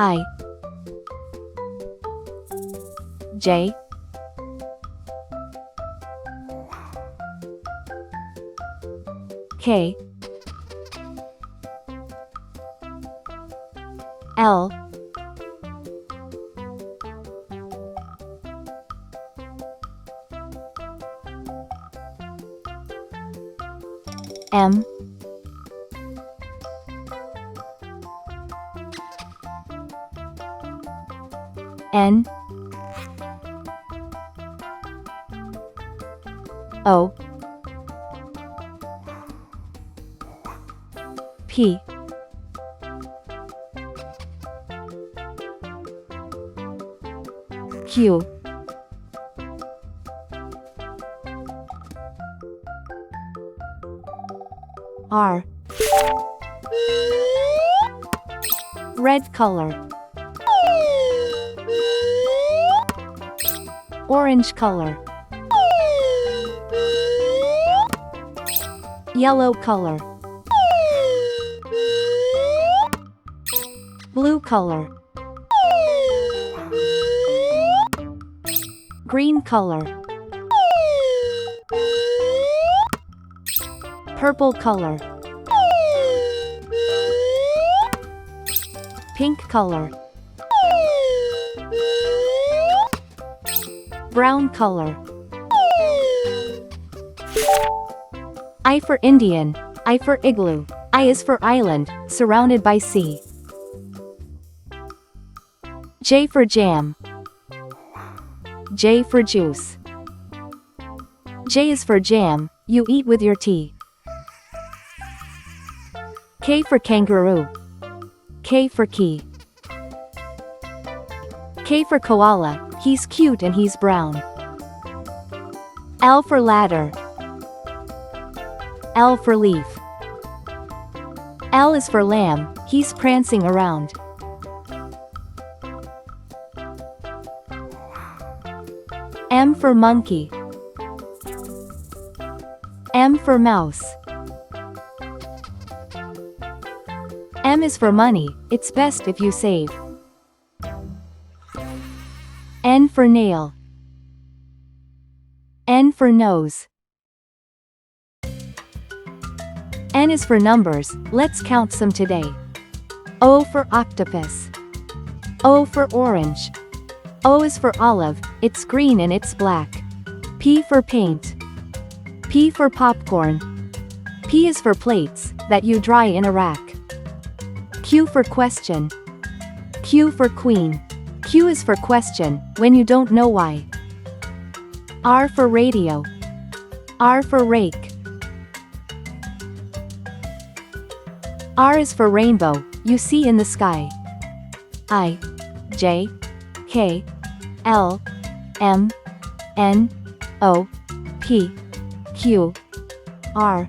I J K L M N O P Q R. Red color. Orange color. Yellow color. Blue color. Green color. Purple color. Pink color. Brown color. I for Indian. I for igloo. I is for island, surrounded by sea. J for jam. J for juice. J is for jam, you eat with your tea. K for kangaroo. K for key. K for koala, he's cute and he's brown. L for ladder. L for leaf. L is for lamb, he's prancing around. M for monkey. M for mouse. M is for money, it's best if you save. N for nail. N for nose. N is for numbers, let's count some today. O for octopus. O for orange. O is for olive, it's green and it's black. P for paint. P for popcorn. P is for plates, that you dry in a rack. Q for question. Q for queen. Q is for question, when you don't know why. R for radio. R for rake. R is for rainbow, you see in the sky. I J K L M N O P Q R.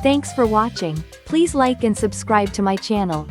Thanks for watching. Please like and subscribe to my channel.